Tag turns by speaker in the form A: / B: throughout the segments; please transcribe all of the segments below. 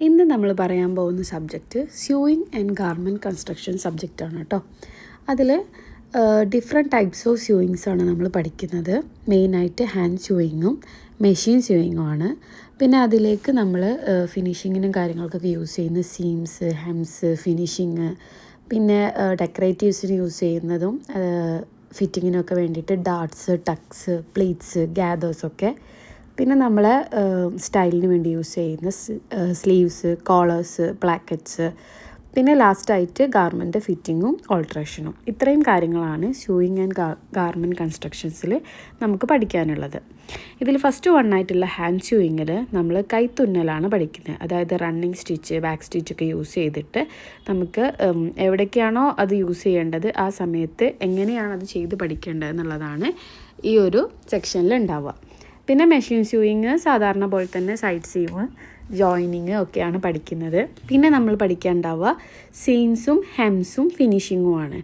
A: ഇന്ന് നമ്മൾ പറയാൻ പോകുന്ന subject sewing and garment construction സബ്ജക്റ്റാണ് കേട്ടോ. അതിൽ ഡിഫറെൻറ്റ് ടൈപ്സ് ഓഫ് സ്യൂയിങ്സ് ആണ് നമ്മൾ പഠിക്കുന്നത്. മെയിനായിട്ട് ഹാൻഡ് സ്യൂയിങ്ങും മെഷീൻ സ്യൂയിങ്ങും ആണ്. പിന്നെ അതിലേക്ക് നമ്മൾ ഫിനിഷിങ്ങിനും കാര്യങ്ങൾക്കൊക്കെ യൂസ് ചെയ്യുന്ന സീംസ്, ഹെംസ്, ഫിനിഷിങ്, പിന്നെ ഡെക്കറേറ്റീവ്സിന് യൂസ് ചെയ്യുന്നതും ഫിറ്റിങ്ങിനൊക്കെ വേണ്ടിയിട്ട് ഡാർട്സ്, ടക്സ്, പ്ലീറ്റ്സ്, ഗ്യാദേഴ്സൊക്കെ. പിന്നെ നമ്മൾ സ്റ്റൈലിന് വേണ്ടി യൂസ് ചെയ്യുന്ന സ്ലീവ്സ്, കോളേഴ്സ്, പ്ലാക്കറ്റ്സ്, പിന്നെ ലാസ്റ്റായിട്ട് ഗാർമെൻറ്റ് ഫിറ്റിങ്ങും ഓൾട്രേഷനും. ഇത്രയും കാര്യങ്ങളാണ് സ്യൂയിങ് ആൻഡ് ഗാർമെൻറ്റ് കൺസ്ട്രക്ഷൻസിൽ നമുക്ക് പഠിക്കാനുള്ളത്. ഇതിൽ ഫസ്റ്റ് വണ്ണായിട്ടുള്ള ഹാൻഡ് സ്യൂയിങ്ങിൽ നമ്മൾ കൈത്തുന്നലാണ് പഠിക്കുന്നത്. അതായത് റണ്ണിങ് സ്റ്റിച്ച്, ബാക്ക് സ്റ്റിച്ചൊക്കെ യൂസ് ചെയ്തിട്ട് നമുക്ക് എവിടേക്കാണോ അത് യൂസ് ചെയ്യേണ്ടത് ആ സമയത്ത് എങ്ങനെയാണ് അത് ചെയ്ത് പഠിക്കേണ്ടത് എന്നുള്ളതാണ് ഈ ഒരു സെക്ഷനിൽ ഉണ്ടാവുക. പിന്നെ മെഷീൻ സ്യൂയിങ് സാധാരണ പോലെ തന്നെ സൈഡ് സീം, ജോയിനിങ് ഒക്കെയാണ് പഠിക്കുന്നത്. പിന്നെ നമ്മൾ പഠിക്കാനുണ്ടാവുക സീംസും ഹെംസും ഫിനിഷിങ്ങുമാണ്.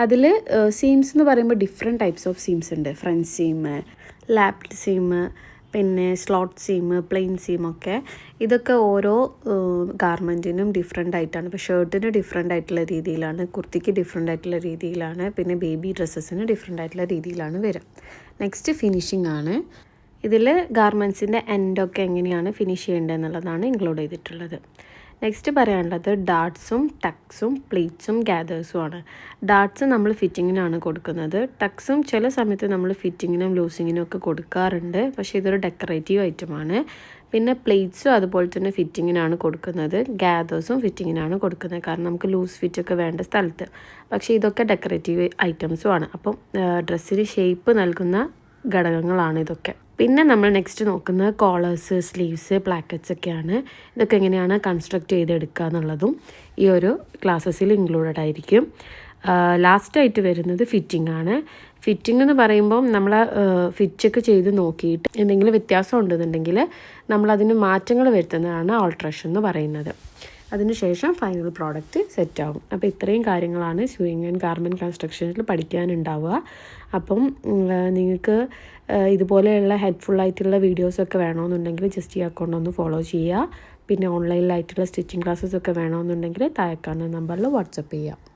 A: അതിൽ സീംസ് എന്ന് പറയുമ്പോൾ ഡിഫറെൻറ്റ് ടൈപ്സ് ഓഫ് സീംസ് ഉണ്ട്. ഫ്രണ്ട് സീം, ലാപ്ഡ് സീം, പിന്നെ സ്ലോട്ട് സീം, പ്ലെയിൻ സീമൊക്കെ. ഇതൊക്കെ ഓരോ ഗാർമെൻറ്റിനും ഡിഫറെൻ്റ് ആയിട്ടാണ്. ഇപ്പോൾ ഷർട്ടിന് ഡിഫറെൻ്റ് ആയിട്ടുള്ള രീതിയിലാണ്, കുർത്തിക്ക് ഡിഫറെൻ്റ് ആയിട്ടുള്ള രീതിയിലാണ്, പിന്നെ ബേബി ഡ്രസ്സസിന് ഡിഫറെൻ്റ് ആയിട്ടുള്ള രീതിയിലാണ് വരിക. നെക്സ്റ്റ് ഫിനിഷിംഗ് ആണ്. ഇതിൽ ഗാർമെൻറ്റ്സിൻ്റെ എൻഡൊക്കെ എങ്ങനെയാണ് ഫിനിഷ് ചെയ്യേണ്ടത് എന്നുള്ളതാണ് ഇൻക്ലൂഡ് ചെയ്തിട്ടുള്ളത്. നെക്സ്റ്റ് പറയാനുള്ളത് ഡാർട്സും, ടക്സും, പ്ലീറ്റ്സും, ഗ്യാദേഴ്സും ആണ്. ഡാർട്സ് നമ്മൾ ഫിറ്റിങ്ങിനാണ് കൊടുക്കുന്നത്. ടക്സും ചില സമയത്ത് നമ്മൾ ഫിറ്റിങ്ങിനും ലൂസിങ്ങിനും ഒക്കെ കൊടുക്കാറുണ്ട്, പക്ഷേ ഇതൊരു ഡെക്കറേറ്റീവ് ഐറ്റമാണ്. പിന്നെ പ്ലേറ്റ്സും അതുപോലെ തന്നെ ഫിറ്റിങ്ങിനാണ് കൊടുക്കുന്നത്. ഗ്യാദേഴ്സും ഫിറ്റിങ്ങിനാണ് കൊടുക്കുന്നത്, കാരണം നമുക്ക് ലൂസ് ഫിറ്റൊക്കെ വേണ്ട സ്ഥലത്ത്. പക്ഷേ ഇതൊക്കെ ഡെക്കറേറ്റീവ് ഐറ്റംസും ആണ്. അപ്പം ഡ്രസ്സിന് ഷേപ്പ് നൽകുന്ന ഘടകങ്ങളാണ് ഇതൊക്കെ. പിന്നെ നമ്മൾ നെക്സ്റ്റ് നോക്കുന്നത് കോളേഴ്സ്, സ്ലീവ്സ്, പ്ലാക്കറ്റ്സ് ഒക്കെയാണ്. ഇതൊക്കെ എങ്ങനെയാണ് കൺസ്ട്രക്റ്റ് ചെയ്തെടുക്കുക എന്നുള്ളതും ഈ ഒരു ക്ലാസ്സസിൽ ഇൻക്ലൂഡഡ് ആയിരിക്കും. ലാസ്റ്റായിട്ട് വരുന്നത് ഫിറ്റിംഗ് ആണ്. ഫിറ്റിംഗ് എന്ന് പറയുമ്പം നമ്മൾ ഫിറ്റൊക്കെ ചെയ്ത് നോക്കിയിട്ട് എന്തെങ്കിലും വ്യത്യാസം ഉണ്ടെന്നുണ്ടെങ്കിൽ നമ്മളതിന് മാറ്റങ്ങൾ വരുത്തുന്നതാണ് ഓൾട്രേഷൻ എന്ന് പറയുന്നത്. അതിനുശേഷം ഫൈനൽ പ്രോഡക്റ്റ് സെറ്റാകും. അപ്പോൾ ഇത്രയും കാര്യങ്ങളാണ് സ്യൂയിങ് ആൻഡ് ഗാർമെൻറ്റ് കൺസ്ട്രക്ഷൻസിൽ പഠിക്കാനുണ്ടാവുക. അപ്പം നിങ്ങൾക്ക് ഇതുപോലെയുള്ള ഹെൽപ്ഫുള്ളായിട്ടുള്ള വീഡിയോസൊക്കെ വേണമെന്നുണ്ടെങ്കിൽ ജസ്റ്റ് ഈ അക്കൗണ്ട് ഒന്ന് ഫോളോ ചെയ്യുക. പിന്നെ ഓൺലൈനിലായിട്ടുള്ള സ്റ്റിച്ചിങ് ക്ലാസ്സസ് ഒക്കെ വേണമെന്നുണ്ടെങ്കിൽ താഴെ കാണുന്ന നമ്പറിൽ വാട്സപ്പ് ചെയ്യുക.